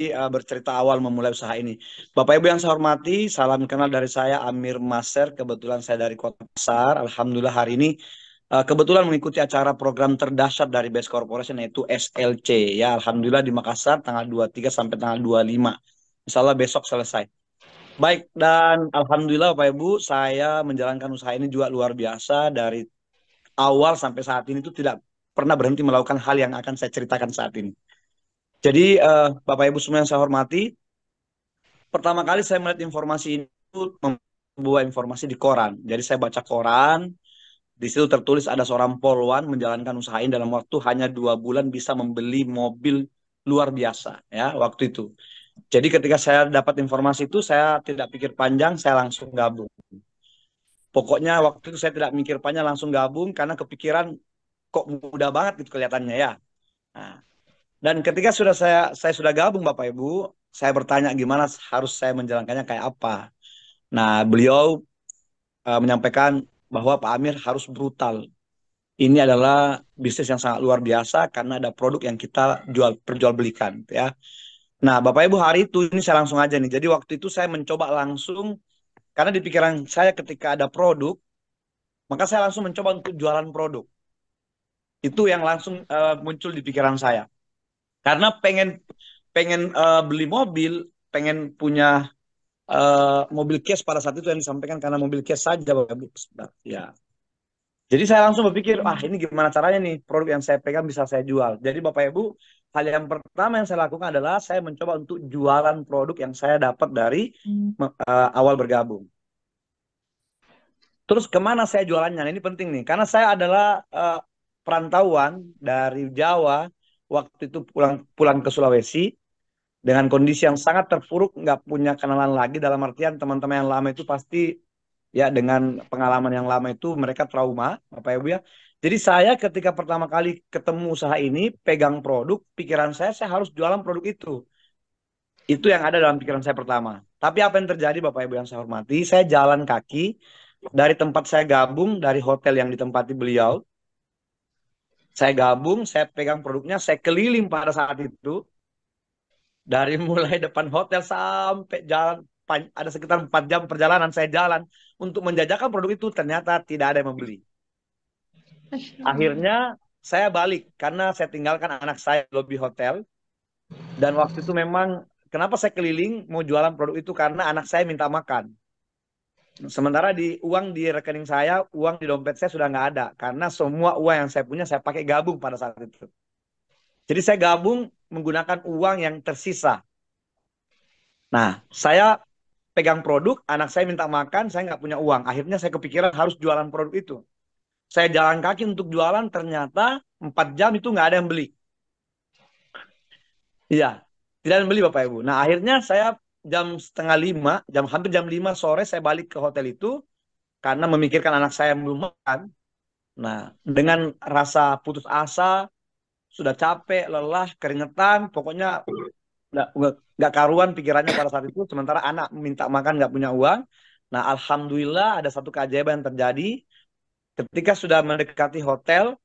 bercerita awal memulai usaha ini. Bapak Ibu yang saya hormati, salam kenal dari saya Amir Maser. Kebetulan saya dari Kota Makassar. Alhamdulillah hari ini kebetulan mengikuti acara program terdahsyat dari Best Corporation yaitu SLC. Ya, Alhamdulillah di Makassar tanggal 23 sampai tanggal 25. Insya Allah besok selesai. Baik, dan Alhamdulillah Bapak Ibu, saya menjalankan usaha ini juga luar biasa dari awal sampai saat ini itu tidak pernah berhenti melakukan hal yang akan saya ceritakan saat ini. Jadi Bapak Ibu semua yang saya hormati, pertama kali saya melihat informasi ini itu membuat informasi di koran. Jadi saya baca koran, di situ tertulis ada seorang polwan menjalankan usaha ini dalam waktu hanya 2 bulan bisa membeli mobil luar biasa ya waktu itu. Jadi ketika saya dapat informasi itu saya tidak pikir panjang, saya langsung gabung. Pokoknya waktu itu saya tidak mikir panjang langsung gabung karena kepikiran kok mudah banget gitu kelihatannya ya. Nah, dan ketika saya sudah gabung Bapak Ibu, saya bertanya gimana harus saya menjalankannya kayak apa. Nah, beliau menyampaikan bahwa Pak Amir harus brutal. Ini adalah bisnis yang sangat luar biasa karena ada produk yang kita perjualbelikan ya. Nah, Bapak Ibu hari itu ini saya langsung aja nih. Jadi waktu itu saya mencoba langsung karena di pikiran saya ketika ada produk, maka saya langsung mencoba untuk jualan produk. Itu yang langsung muncul di pikiran saya. Karena pengen pengen beli mobil, pengen punya mobil case pada saat itu yang disampaikan karena mobil case saja Bapak Ibu. Ya. Jadi saya langsung berpikir, ah ini gimana caranya nih produk yang saya pegang bisa saya jual. Jadi Bapak Ibu, hal yang pertama yang saya lakukan adalah saya mencoba untuk jualan produk yang saya dapat dari awal bergabung. Terus kemana saya jualannya? Nah, ini penting nih, karena saya adalah perantauan dari Jawa, waktu itu pulang pulang ke Sulawesi dengan kondisi yang sangat terpuruk, nggak punya kenalan lagi. Dalam artian teman-teman yang lama itu pasti ya dengan pengalaman yang lama itu mereka trauma, Bapak Ibu ya. Jadi saya ketika pertama kali ketemu usaha ini, pegang produk, pikiran saya harus jualan produk itu. Itu yang ada dalam pikiran saya pertama. Tapi apa yang terjadi Bapak Ibu yang saya hormati, saya jalan kaki dari tempat saya gabung, dari hotel yang ditempati beliau, saya gabung, saya pegang produknya, saya keliling pada saat itu, dari mulai depan hotel sampai jalan, ada sekitar 4 jam perjalanan saya jalan untuk menjajakan produk itu, ternyata tidak ada yang membeli. Masya Allah. Akhirnya saya balik karena saya tinggalkan anak saya di lobi hotel. Dan waktu itu memang kenapa saya keliling mau jualan produk itu karena anak saya minta makan. Sementara uang di rekening saya, uang di dompet saya sudah nggak ada karena semua uang yang saya punya saya pakai gabung pada saat itu. Jadi saya gabung menggunakan uang yang tersisa. Nah, saya pegang produk, anak saya minta makan, saya nggak punya uang. Akhirnya saya kepikiran harus jualan produk itu. Saya jalan kaki untuk jualan, ternyata 4 jam itu nggak ada yang beli. Iya, tidak ada yang beli Bapak Ibu. Nah, akhirnya saya jam setengah 5, hampir jam 5 sore saya balik ke hotel itu karena memikirkan anak saya yang belum makan. Nah, dengan rasa putus asa, sudah capek, lelah, keringetan, pokoknya nggak karuan pikirannya pada saat itu. Sementara anak minta makan nggak punya uang. Nah, alhamdulillah ada satu keajaiban yang terjadi. Ketika sudah mendekati hotel,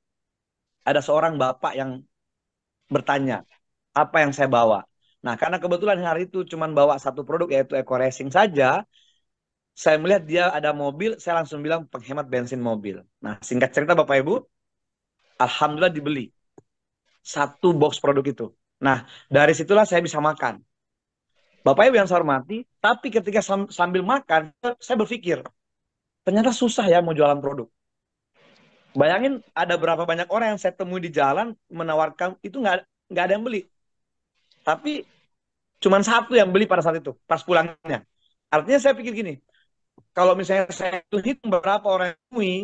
ada seorang bapak yang bertanya, apa yang saya bawa? Nah, karena kebetulan hari itu cuma bawa satu produk yaitu Eco Racing saja, saya melihat dia ada mobil, saya langsung bilang penghemat bensin mobil. Nah, singkat cerita Bapak Ibu, alhamdulillah dibeli satu box produk itu. Nah, dari situlah saya bisa makan. Bapak Ibu yang saya hormati, tapi ketika sambil makan, saya berpikir, ternyata susah ya mau jualan produk. Bayangin ada berapa banyak orang yang saya temui di jalan menawarkan itu nggak ada yang beli. Tapi cuma satu yang beli pada saat itu, pas pulangnya. Artinya saya pikir gini, kalau misalnya saya hitung berapa orang yang temui,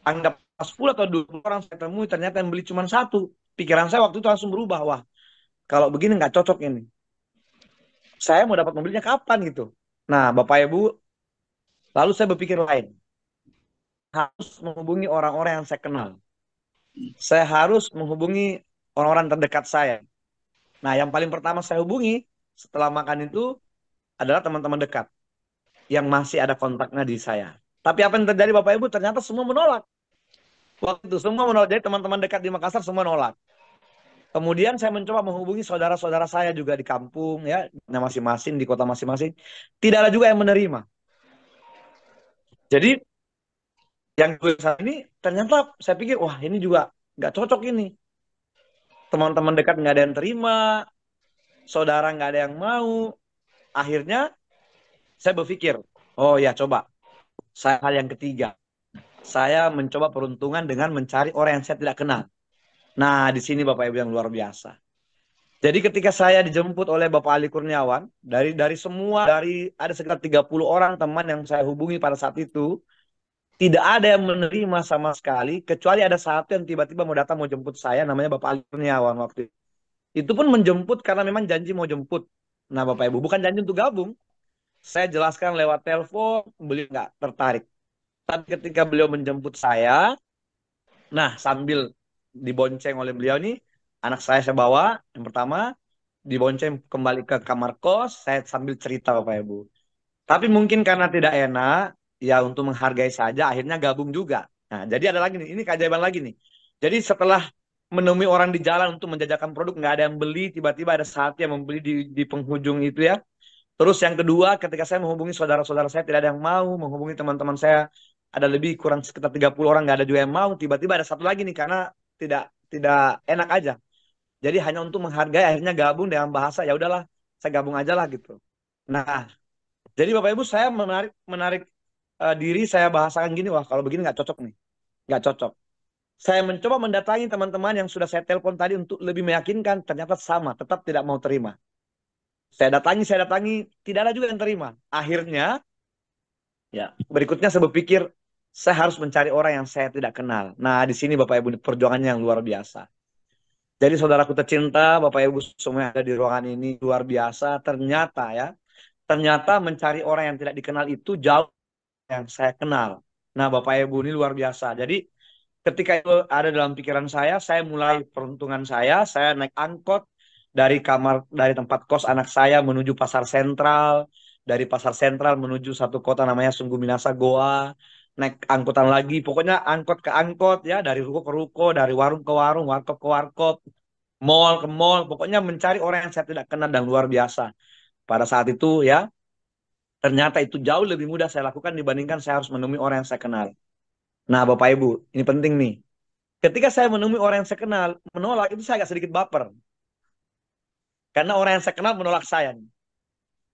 anggap 10 atau 20 orang saya temui, ternyata yang beli cuma satu. Pikiran saya waktu itu langsung berubah, wah kalau begini nggak cocok ini. Saya mau dapat mobilnya kapan gitu. Nah, Bapak Ibu, lalu saya berpikir lain. Harus menghubungi orang-orang yang saya kenal. Saya harus menghubungi orang-orang terdekat saya. Nah, yang paling pertama saya hubungi setelah makan itu adalah teman-teman dekat yang masih ada kontaknya di saya. Tapi apa yang terjadi Bapak Ibu? Ternyata semua menolak. Waktu itu semua menolak. Jadi teman-teman dekat di Makassar semua menolak. Kemudian saya mencoba menghubungi saudara-saudara saya juga di kampung ya, masing-masing di kota masing-masing. Tidak ada juga yang menerima. Jadi yang gue saat ini ternyata saya pikir wah ini juga nggak cocok ini. Teman-teman dekat nggak ada yang terima, saudara nggak ada yang mau. Akhirnya saya berpikir, oh ya coba saya hal yang ketiga. Saya mencoba peruntungan dengan mencari orang yang saya tidak kenal. Nah, di sini Bapak Ibu yang luar biasa. Jadi ketika saya dijemput oleh Bapak Ali Kurniawan, dari ada sekitar 30 orang teman yang saya hubungi pada saat itu, tidak ada yang menerima sama sekali, kecuali ada satu yang tiba-tiba mau datang mau jemput saya, namanya Bapak Ali Kurniawan waktu itu. Itu pun menjemput karena memang janji mau jemput. Nah, Bapak Ibu, bukan janji untuk gabung. Saya jelaskan lewat telepon, beliau nggak tertarik. Tapi ketika beliau menjemput saya, nah sambil dibonceng oleh beliau nih, anak saya bawa, yang pertama, dibonceng kembali ke kamar kos, saya sambil cerita Bapak Ibu. Tapi mungkin karena tidak enak, ya untuk menghargai saja, akhirnya gabung juga. Nah, jadi ada lagi nih, ini keajaiban lagi nih. Jadi setelah menemui orang di jalan untuk menjajakan produk, nggak ada yang beli, tiba-tiba ada satu yang membeli di penghujung itu ya. Terus yang kedua, ketika saya menghubungi saudara-saudara saya, tidak ada yang mau, menghubungi teman-teman saya, ada lebih kurang sekitar 30 orang, nggak ada juga yang mau. Tiba-tiba ada satu lagi nih, karena tidak tidak enak aja. Jadi hanya untuk menghargai, akhirnya gabung dengan bahasa, ya udahlah, saya gabung aja lah gitu. Nah, jadi Bapak Ibu saya menarik menarik diri saya bahasakan gini, wah kalau begini nggak cocok nih, nggak cocok. Saya mencoba mendatangi teman-teman yang sudah saya telepon tadi untuk lebih meyakinkan, ternyata sama, tetap tidak mau terima. Saya datangi, tidak ada juga yang terima. Akhirnya, ya berikutnya saya berpikir, saya harus mencari orang yang saya tidak kenal. Nah, di sini Bapak Ibu perjuangannya yang luar biasa. Jadi saudaraku tercinta, Bapak Ibu semua yang ada di ruangan ini luar biasa. Ternyata ya, ternyata mencari orang yang tidak dikenal itu jauh yang saya kenal. Nah, Bapak Ibu ini luar biasa. Jadi ketika itu ada dalam pikiran saya mulai peruntungan saya naik angkot dari tempat kos anak saya menuju pasar sentral, dari pasar sentral menuju satu kota namanya Sungguh Minasa Goa, naik angkutan lagi, pokoknya angkot ke angkot ya, dari ruko ke ruko, dari warung ke warung, warkop ke warkop, mall ke mall, pokoknya mencari orang yang saya tidak kenal dan luar biasa. Pada saat itu ya, ternyata itu jauh lebih mudah saya lakukan dibandingkan saya harus menemui orang yang saya kenal. Nah, Bapak Ibu, ini penting nih. Ketika saya menemui orang yang saya kenal, menolak itu saya agak sedikit baper. Karena orang yang saya kenal menolak saya.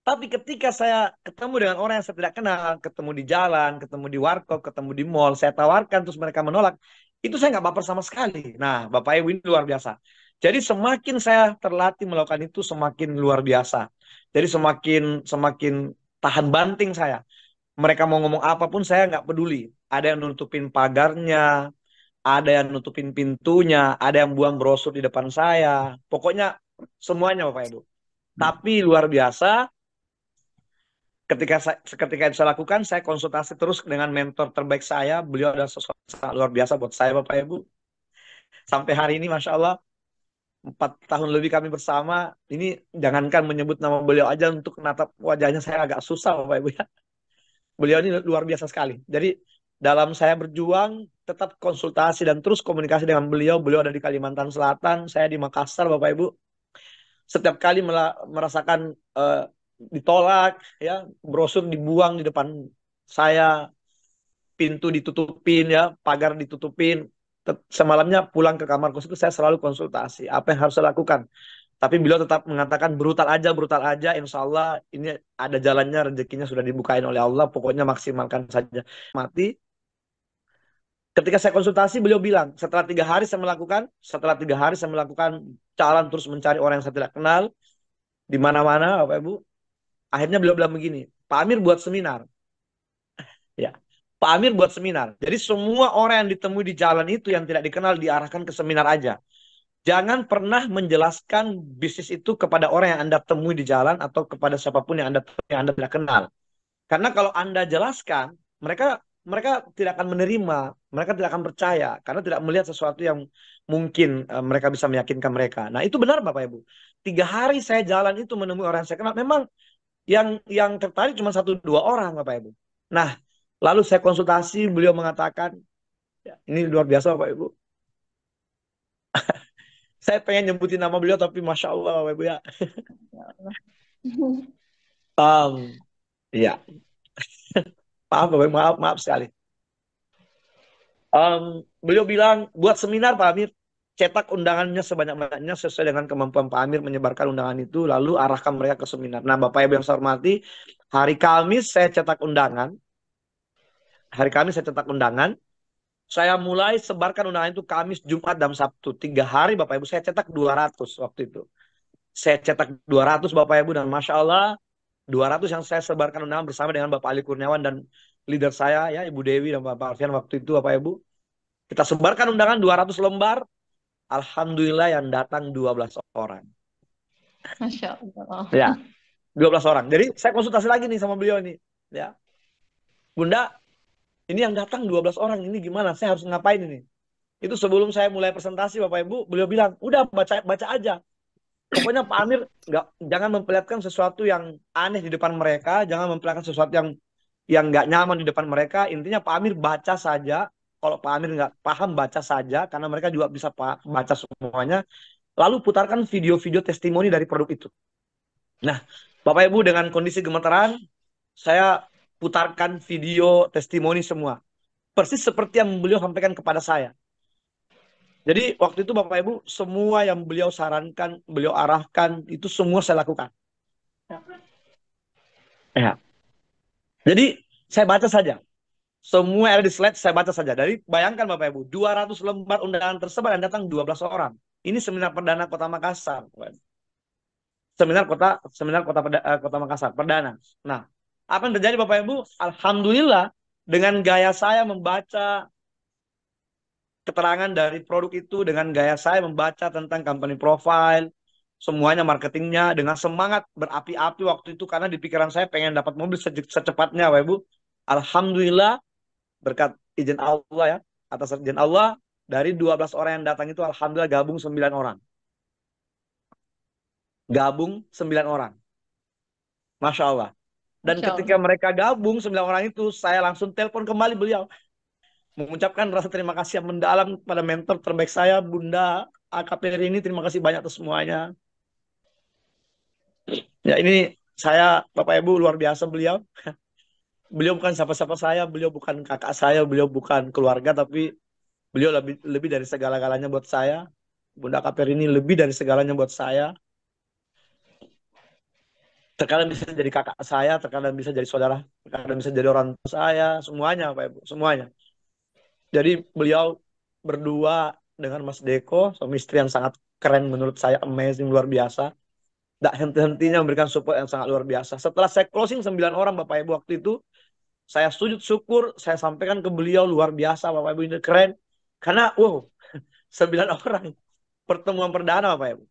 Tapi ketika saya ketemu dengan orang yang saya tidak kenal, ketemu di jalan, ketemu di warkop, ketemu di mall, saya tawarkan terus mereka menolak, itu saya nggak baper sama sekali. Nah, Bapak Ibu ini luar biasa. Jadi semakin saya terlatih melakukan itu, semakin luar biasa. Jadi semakin semakin tahan banting saya. Mereka mau ngomong apapun saya nggak peduli. Ada yang nutupin pagarnya, ada yang nutupin pintunya, ada yang buang brosur di depan saya. Pokoknya semuanya Bapak Ibu. Tapi luar biasa, ketika itu saya lakukan, saya konsultasi terus dengan mentor terbaik saya. Beliau adalah sosok sangat luar biasa buat saya Bapak Ibu. Sampai hari ini Masya Allah, 4 tahun lebih kami bersama. Ini jangankan menyebut nama beliau aja, untuk menatap wajahnya saya agak susah Bapak Ibu ya. Beliau ini luar biasa sekali. Jadi dalam saya berjuang, tetap konsultasi dan terus komunikasi dengan beliau. Beliau ada di Kalimantan Selatan, saya di Makassar, Bapak Ibu. Setiap kali merasakan ditolak, ya brosur dibuang di depan saya, pintu ditutupin, ya pagar ditutupin. Semalamnya pulang ke kamar kos itu saya selalu konsultasi. Apa yang harus saya lakukan? Tapi beliau tetap mengatakan brutal aja. Insya Allah ini ada jalannya, rezekinya sudah dibukain oleh Allah. Pokoknya maksimalkan saja. Mati. Ketika saya konsultasi, beliau bilang, setelah 3 hari saya melakukan jalan terus mencari orang yang saya tidak kenal di mana-mana, Bapak Ibu. Akhirnya beliau bilang begini, Pak Amir buat seminar. Ya, Pak Amir buat seminar. Jadi semua orang yang ditemui di jalan itu yang tidak dikenal diarahkan ke seminar aja. Jangan pernah menjelaskan bisnis itu kepada orang yang Anda temui di jalan atau kepada siapapun yang Anda tidak kenal. Karena kalau Anda jelaskan, mereka mereka tidak akan menerima, mereka tidak akan percaya karena tidak melihat sesuatu yang mungkin mereka bisa meyakinkan mereka. Nah, itu benar Bapak Ibu. 3 hari saya jalan itu menemui orang yang saya kenal. Memang yang tertarik cuma 1-2 orang Bapak Ibu. Nah, lalu saya konsultasi, beliau mengatakan, ya, ini luar biasa Bapak Ibu. Saya pengen nyebutin nama beliau tapi Masya Allah Bapak Ibu ya. Ya Allah. Iya, maaf Bapak Ibu, maaf sekali. Beliau bilang buat seminar Pak Amir, cetak undangannya sebanyak-banyaknya sesuai dengan kemampuan Pak Amir menyebarkan undangan itu, lalu arahkan mereka ke seminar. Nah Bapak Ibu yang saya hormati, hari Kamis saya cetak undangan, saya mulai sebarkan undangan itu Kamis, Jumat, dan Sabtu. 3 hari Bapak Ibu, saya cetak 200 waktu itu. Saya cetak 200 Bapak Ibu, dan Masya Allah 200 yang saya sebarkan undangan bersama dengan Bapak Ali Kurniawan dan leader saya ya Ibu Dewi dan Bapak Alfian waktu itu Bapak Ibu. Kita sebarkan undangan 200 lembar. Alhamdulillah yang datang 12 orang. Masya Allah. Ya, 12 orang. Jadi saya konsultasi lagi nih sama beliau ini. Ya, Bunda, ini yang datang 12 orang. Ini gimana? Saya harus ngapain ini? Itu sebelum saya mulai presentasi Bapak Ibu, beliau bilang, udah baca aja. Pokoknya Pak Amir jangan memperlihatkan sesuatu yang aneh di depan mereka, jangan memperlihatkan sesuatu yang nggak nyaman di depan mereka. Intinya Pak Amir baca saja. Kalau Pak Amir nggak paham, baca saja, karena mereka juga bisa baca semuanya. Lalu putarkan video-video testimoni dari produk itu. Nah, Bapak Ibu dengan kondisi gemeteran, saya putarkan video testimoni semua. Persis seperti yang beliau sampaikan kepada saya. Jadi waktu itu Bapak Ibu, semua yang beliau sarankan, beliau arahkan, itu semua saya lakukan. Ya. Jadi saya baca saja. Semua ada di slide, saya baca saja. Dari bayangkan Bapak Ibu, 200 lembar undangan tersebar dan datang 12 orang. Ini seminar perdana Kota Makassar. Kota Makassar perdana. Nah, apa yang terjadi Bapak Ibu? Alhamdulillah dengan gaya saya membaca keterangan dari produk itu, dengan gaya saya membaca tentang company profile, semuanya marketingnya, dengan semangat berapi-api waktu itu karena di pikiran saya pengen dapat mobil secepatnya Bapak Ibu. Alhamdulillah berkat izin Allah ya, atas izin Allah dari 12 orang yang datang itu alhamdulillah gabung 9 orang. Gabung 9 orang. Masya Allah. Dan Masya ketika Allah. mereka gabung 9 orang itu, saya langsung telepon kembali beliau. Mengucapkan rasa terima kasih yang mendalam pada mentor terbaik saya, Bunda AKP ini. Terima kasih banyak atas semuanya. Ya ini saya, Bapak Ibu, luar biasa beliau. Beliau bukan siapa-siapa saya, beliau bukan kakak saya, beliau bukan keluarga, tapi beliau lebih dari segala-galanya buat saya. Bunda AKP ini lebih dari segalanya buat saya. Terkadang bisa jadi kakak saya, terkadang bisa jadi saudara, terkadang bisa jadi orang tua saya, semuanya Pak Ibu, semuanya. Jadi beliau berdua dengan Mas Deko, suami istri yang sangat keren menurut saya, amazing, luar biasa. Tidak henti-hentinya memberikan support yang sangat luar biasa. Setelah saya closing 9 orang Bapak Ibu waktu itu, saya sujud syukur, saya sampaikan ke beliau luar biasa Bapak Ibu, ini keren. Karena wow, 9 orang pertemuan perdana Bapak Ibu.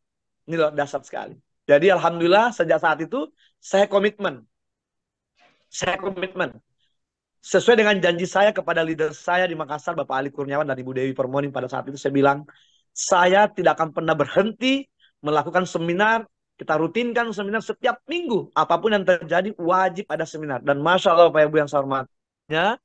Ini luar dahsyat sekali. Jadi alhamdulillah sejak saat itu saya komitmen. Saya komitmen. Sesuai dengan janji saya kepada leader saya di Makassar, Bapak Ali Kurniawan dan Ibu Dewi Permoni, pada saat itu saya bilang, saya tidak akan pernah berhenti melakukan seminar. Kita rutinkan seminar setiap minggu. Apapun yang terjadi, wajib ada seminar. Dan Masya Allah, Bapak Ibu yang saya hormatinya,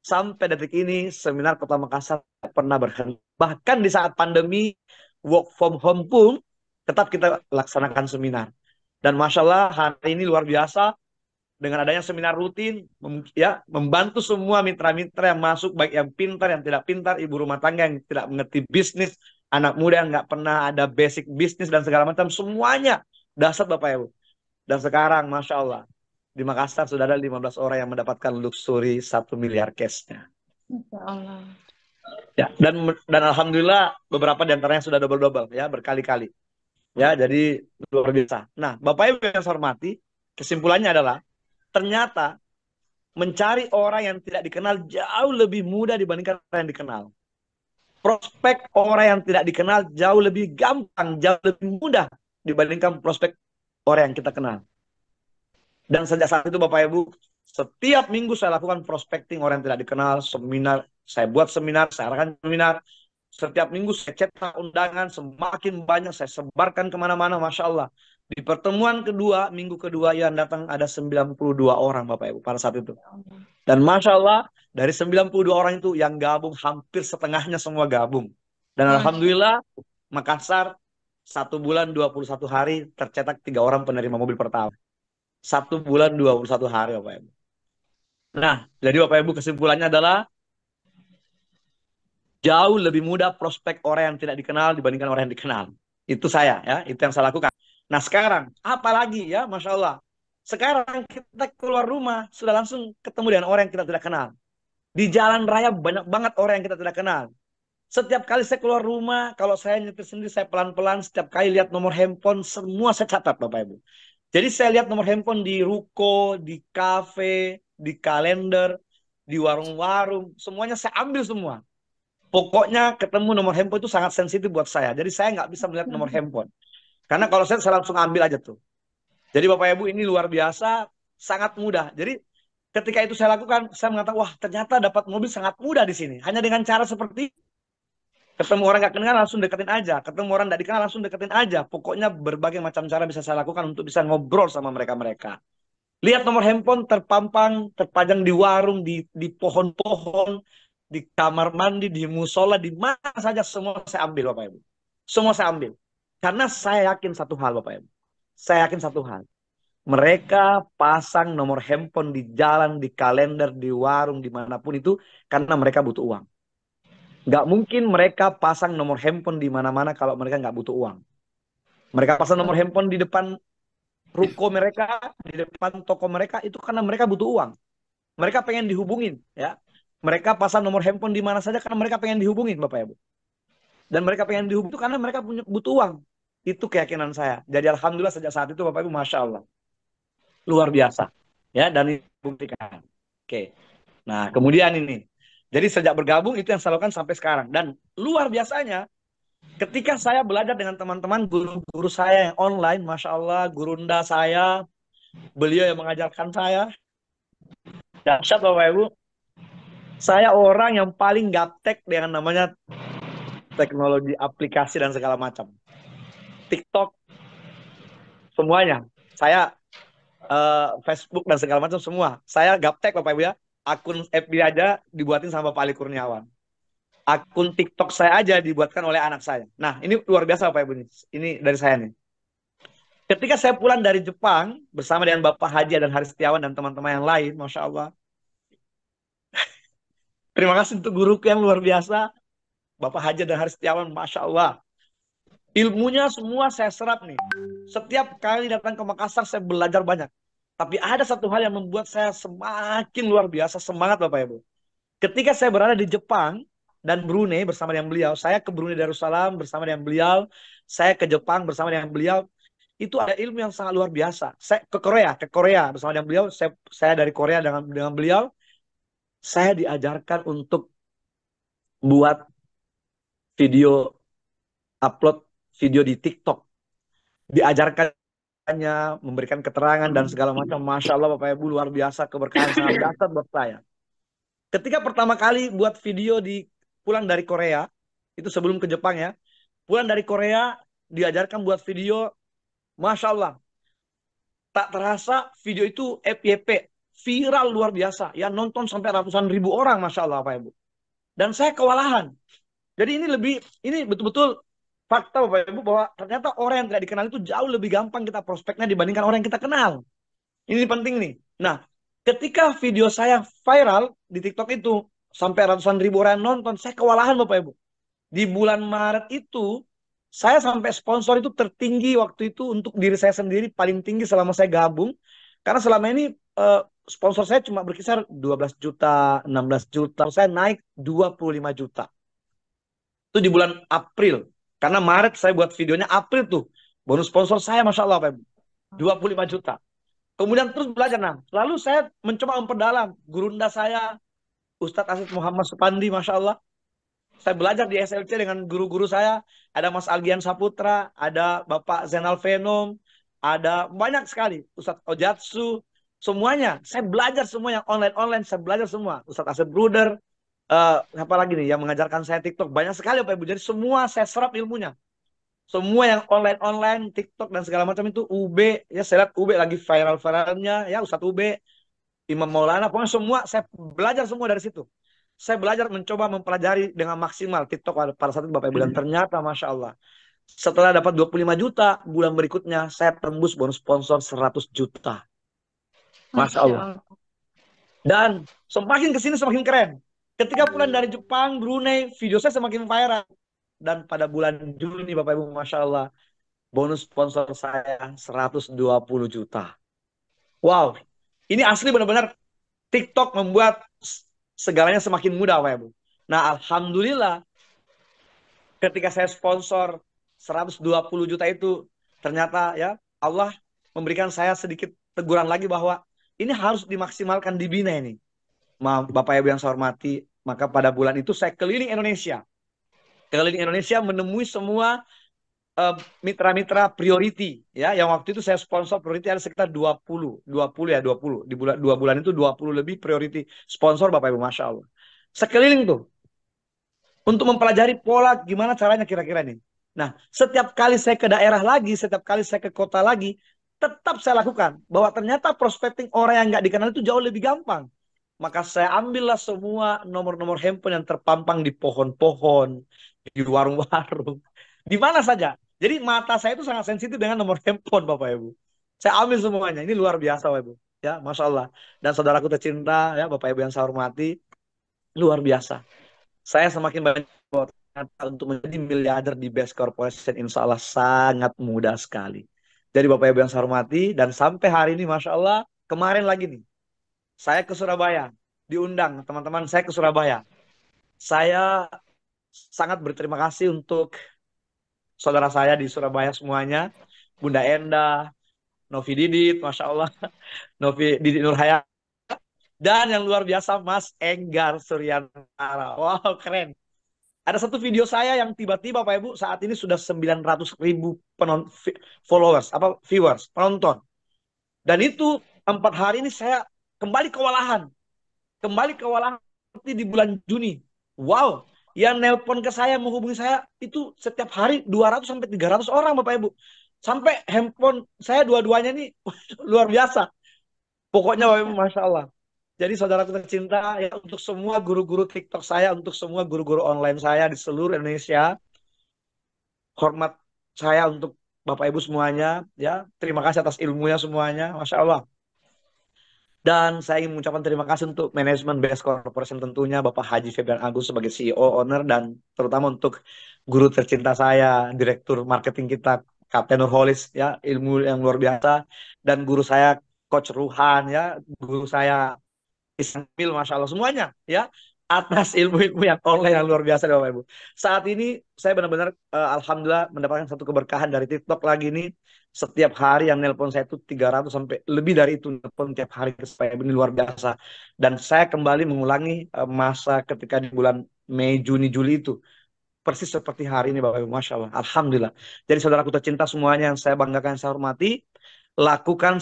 sampai detik ini, seminar Kota Makassar tidak pernah berhenti. Bahkan di saat pandemi, work from home pun, tetap kita laksanakan seminar. Dan Masya Allah, hari ini luar biasa. Dengan adanya seminar rutin, ya, membantu semua mitra-mitra yang masuk, baik yang pintar, yang tidak pintar, ibu rumah tangga yang tidak mengerti bisnis, anak muda yang nggak pernah ada basic bisnis dan segala macam, semuanya dasar Bapak Ibu. Dan sekarang, Masya Allah, di Makassar sudah ada 15 orang yang mendapatkan luxury 1 miliar cash-nya. Masya Allah. Ya, dan alhamdulillah beberapa di antaranya sudah double-double ya, berkali-kali. Ya, jadi luar biasa. Nah, Bapak Ibu yang saya hormati, kesimpulannya adalah ternyata mencari orang yang tidak dikenal jauh lebih mudah dibandingkan orang yang dikenal. Prospek orang yang tidak dikenal jauh lebih gampang, jauh lebih mudah dibandingkan prospek orang yang kita kenal. Dan sejak saat itu Bapak Ibu, setiap minggu saya lakukan prospecting orang yang tidak dikenal, seminar, saya buat seminar, saya arahkan seminar. Setiap minggu saya cetak undangan, semakin banyak saya sebarkan kemana-mana, Masya Allah. Di pertemuan kedua, minggu kedua yang datang ada 92 orang Bapak Ibu pada saat itu. Dan Masya Allah, dari 92 orang itu yang gabung hampir setengahnya semua gabung. Dan Alhamdulillah, Makassar 1 bulan 21 hari tercetak 3 orang penerima mobil pertama. 1 bulan 21 hari Bapak Ibu. Nah, jadi Bapak Ibu kesimpulannya adalah jauh lebih mudah prospek orang yang tidak dikenal dibandingkan orang yang dikenal. Itu saya ya, itu yang saya lakukan. Nah sekarang, apalagi ya, Masya Allah. Sekarang kita keluar rumah, sudah langsung ketemu dengan orang yang kita tidak kenal. Di jalan raya banyak banget orang yang kita tidak kenal. Setiap kali saya keluar rumah, kalau saya nyetir sendiri, saya pelan-pelan. Setiap kali lihat nomor handphone, semua saya catat Bapak Ibu. Jadi saya lihat nomor handphone di ruko, di kafe, di kalender, di warung-warung. Semuanya saya ambil semua. Pokoknya ketemu nomor handphone itu sangat sensitif buat saya. Jadi saya nggak bisa melihat nomor handphone. Karena kalau saya langsung ambil aja tuh. Jadi Bapak Ibu ini luar biasa, sangat mudah. Jadi ketika itu saya lakukan, saya mengatakan, wah ternyata dapat mobil sangat mudah di sini. Hanya dengan cara seperti ketemu orang nggak kenal langsung deketin aja. Ketemu orang nggak dikenal langsung deketin aja. Pokoknya berbagai macam cara bisa saya lakukan untuk bisa ngobrol sama mereka-mereka. Lihat nomor handphone terpampang, terpajang di warung, di pohon-pohon, di kamar mandi, di musola, di mana saja semua saya ambil Bapak Ibu. Semua saya ambil. Karena saya yakin satu hal Bapak Ibu. Saya yakin satu hal. Mereka pasang nomor handphone di jalan, di kalender, di warung, dimanapun itu karena mereka butuh uang. Nggak mungkin mereka pasang nomor handphone di mana-mana kalau mereka nggak butuh uang. Mereka pasang nomor handphone di depan ruko mereka, di depan toko mereka, itu karena mereka butuh uang. Mereka pengen dihubungin, ya. Mereka pasang nomor handphone di mana saja karena mereka pengen dihubungin, Bapak Ibu. Dan mereka pengen dihubungin itu karena mereka punya butuh uang. Itu keyakinan saya. Jadi alhamdulillah sejak saat itu Bapak Ibu, Masya Allah. Luar biasa. Ya, dan dibuktikan. Oke. Nah, kemudian ini. Jadi sejak bergabung itu yang saya lakukan sampai sekarang. Dan luar biasanya, ketika saya belajar dengan teman-teman, guru-guru saya yang online, Masya Allah, gurunda saya, beliau yang mengajarkan saya. Dahsyat Bapak Ibu. Saya orang yang paling gaptek dengan namanya teknologi aplikasi dan segala macam. TikTok, semuanya. Saya Facebook dan segala macam semua. Saya gaptek Bapak Ibu ya. Akun FB aja dibuatin sama Bapak Ali Kurniawan. Akun TikTok saya aja dibuatkan oleh anak saya. Nah, ini luar biasa Bapak Ibu nih. Ini dari saya nih. Ketika saya pulang dari Jepang bersama dengan Bapak Haji dan Haris Setiawan dan teman-teman yang lain, Masya Allah. Terima kasih untuk guruku yang luar biasa. Bapak Haji dan Haris Setiawan, Masya Allah. Ilmunya semua saya serap nih. Setiap kali datang ke Makassar saya belajar banyak. Tapi ada satu hal yang membuat saya semakin luar biasa semangat Bapak Ibu. Ketika saya berada di Jepang dan Brunei bersama dengan beliau, saya ke Brunei Darussalam bersama dengan beliau, saya ke Jepang bersama dengan beliau, itu ada ilmu yang sangat luar biasa. Saya ke Korea bersama dengan beliau, saya dari Korea dengan beliau, saya diajarkan untuk buat video, upload video di TikTok. Diajarkannya, memberikan keterangan dan segala macam. Masya Allah Bapak Ibu, luar biasa, keberkahan sangat dahsyat buat saya. Ketika pertama kali buat video pulang dari Korea, itu sebelum ke Jepang ya, pulang dari Korea, diajarkan buat video, Masya Allah. Tak terasa video itu FYP, viral luar biasa. Ya nonton sampai ratusan ribu orang, Masya Allah Bapak Ibu. Dan saya kewalahan. Jadi ini betul-betul fakta Bapak Ibu bahwa ternyata orang yang tidak dikenal itu jauh lebih gampang kita prospeknya dibandingkan orang yang kita kenal. Ini penting nih. Nah, ketika video saya viral di TikTok itu sampai ratusan ribu orang nonton, saya kewalahan Bapak Ibu. Di bulan Maret itu saya sampai sponsor itu tertinggi waktu itu untuk diri saya sendiri paling tinggi selama saya gabung. Karena selama ini sponsor saya cuma berkisar 12 juta, 16 juta. Saya naik 25 juta. Itu di bulan April. Karena Maret saya buat videonya April tuh. Bonus sponsor saya Masya Allah Pak Ibu. 25 juta. Kemudian terus belajar. Nah, lalu saya mencoba memperdalam. Gurunda saya, Ustadz Aziz Muhammad Supandi, Masya Allah. Saya belajar di SLC dengan guru-guru saya. Ada Mas Algian Saputra, ada Bapak Zainal Venom, ada banyak sekali. Ustadz Ojatsu, semuanya. Saya belajar semua yang online-online, saya belajar semua. Ustadz Asep Bruder, apa lagi nih yang mengajarkan saya TikTok. Banyak sekali Bapak Ibu. Jadi semua saya serap ilmunya. Semua yang online-online, TikTok dan segala macam itu UB. Ya saya lihat UB lagi viral-viralnya. Ya Ustadz UB, Imam Maulana. Pokoknya semua saya belajar semua dari situ. Saya belajar mencoba mempelajari dengan maksimal TikTok pada saat itu Bapak Ibu. Dan ternyata Masya Allah. Setelah dapat 25 juta, bulan berikutnya saya tembus bonus sponsor 100 juta. Masya Masya Allah. Allah. Dan semakin kesini semakin keren. Ketika pulang dari Jepang, Brunei, video saya semakin viral. Dan pada bulan Juni, Bapak Ibu, Masya Allah, bonus sponsor saya 120 juta. Wow, ini asli benar-benar TikTok membuat segalanya semakin mudah, Bapak Ibu. Nah, Alhamdulillah, ketika saya sponsor 120 juta itu, ternyata ya Allah memberikan saya sedikit teguran lagi bahwa ini harus dimaksimalkan, dibina ini. Bapak Ibu yang saya hormati, maka pada bulan itu saya keliling Indonesia. Keliling Indonesia menemui semua mitra-mitra priority ya, yang waktu itu saya sponsor priority ada sekitar 20 ya, 20 di bulan 2 bulan itu 20 lebih priority sponsor, Bapak Ibu, Masya Allah. Sekeliling tuh untuk mempelajari pola gimana caranya kira-kira nih. Nah, setiap kali saya ke daerah lagi, setiap kali saya ke kota lagi, tetap saya lakukan bahwa ternyata prospecting orang yang nggak dikenal itu jauh lebih gampang. Maka saya ambillah semua nomor-nomor handphone yang terpampang di pohon-pohon, di warung-warung, di mana saja. Jadi mata saya itu sangat sensitif dengan nomor handphone, Bapak Ibu. Saya ambil semuanya. Ini luar biasa, Bapak Ibu. Ya, Masya Allah. Dan saudaraku tercinta, ya Bapak Ibu yang saya hormati, luar biasa. Saya semakin banyak untuk menjadi miliarder di Best Corporation, insya Allah sangat mudah sekali. Jadi Bapak Ibu yang saya hormati, dan sampai hari ini, Masya Allah, kemarin lagi nih, saya ke Surabaya, diundang teman-teman saya ke Surabaya. Saya sangat berterima kasih untuk saudara saya di Surabaya semuanya, Bunda Enda, Novi Didit, Masya Allah, Novi Didit Nurhaya, dan yang luar biasa Mas Enggar Suryantara. Wow, keren. Ada satu video saya yang tiba-tiba Pak Ibu saat ini sudah 900.000 followers, apa viewers, penonton. Dan itu 4 hari ini saya kembali kewalahan. Kembali kewalahan seperti di bulan Juni. Wow, yang nelpon ke saya, menghubungi saya itu setiap hari 200 sampai 300 orang, Bapak Ibu. Sampai handphone saya dua-duanya nih luar biasa. Pokoknya Bapak Ibu, Masya Masya Allah. Jadi saudaraku tercinta, ya untuk semua guru-guru TikTok saya, untuk semua guru-guru online saya di seluruh Indonesia, hormat saya untuk Bapak Ibu semuanya, ya terima kasih atas ilmunya semuanya, Masya Allah. Dan saya ingin mengucapkan terima kasih untuk manajemen Best Corporation tentunya, Bapak Haji Febrian Agus sebagai CEO, owner, dan terutama untuk guru tercinta saya, Direktur Marketing kita, Kapten Nurholis, ya ilmu yang luar biasa, dan guru saya Coach Ruhan, ya guru saya Ismail, Masya Allah semuanya ya, atas ilmu-ilmu yang online yang luar biasa Bapak Ibu. Saat ini saya benar-benar Alhamdulillah mendapatkan satu keberkahan dari TikTok lagi nih. Setiap hari yang nelpon saya itu 300 sampai lebih dari itu nelpon tiap hari ke saya, ini luar biasa. Dan saya kembali mengulangi masa ketika di bulan Mei, Juni, Juli itu. Persis seperti hari ini Bapak Ibu, Masya Allah. Alhamdulillah. Jadi saudaraku tercinta semuanya yang saya banggakan, saya hormati, lakukan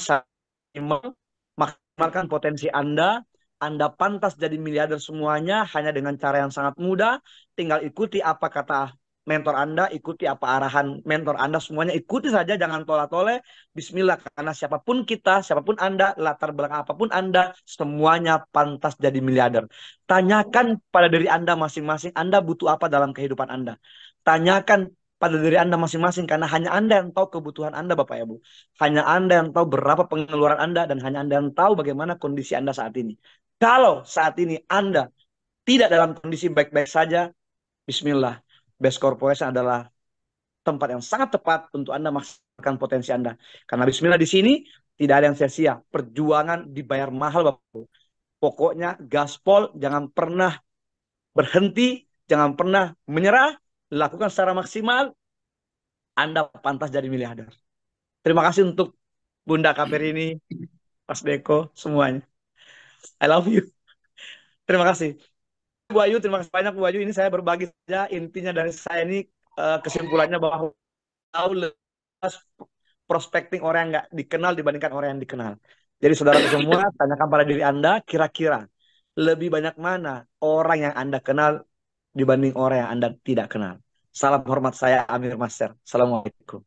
maksimalkan potensi Anda. Anda pantas jadi miliarder semuanya hanya dengan cara yang sangat mudah. Tinggal ikuti apa kata mentor Anda, ikuti apa arahan mentor Anda, semuanya ikuti saja, jangan tolak-toleh. Bismillah, karena siapapun kita, siapapun Anda, latar belakang apapun Anda, semuanya pantas jadi miliarder. Tanyakan pada diri Anda masing-masing, Anda butuh apa dalam kehidupan Anda. Tanyakan pada diri Anda masing-masing, karena hanya Anda yang tahu kebutuhan Anda, Bapak Ibu. Hanya Anda yang tahu berapa pengeluaran Anda, dan hanya Anda yang tahu bagaimana kondisi Anda saat ini. Kalau saat ini Anda tidak dalam kondisi baik-baik saja, Bismillah, Best Corporation adalah tempat yang sangat tepat untuk Anda maksimalkan potensi Anda. Karena Bismillah di sini tidak ada yang sia-sia. Perjuangan dibayar mahal, Bapak Ibu. Pokoknya gaspol, jangan pernah berhenti, jangan pernah menyerah, lakukan secara maksimal, Anda pantas jadi miliarder. Terima kasih untuk Bunda Kaperini, Mas Deko, semuanya. I love you. Terima kasih. Bu Ayu, terima kasih banyak Bu Ayu. Ini saya berbagi saja, intinya dari saya ini kesimpulannya bahwa tahu lebih prospecting orang yang nggak dikenal dibandingkan orang yang dikenal. Jadi saudaraku semua, tanyakan pada diri Anda, kira-kira lebih banyak mana orang yang Anda kenal dibanding orang yang Anda tidak kenal. Salam hormat, saya Amir Master. Assalamualaikum.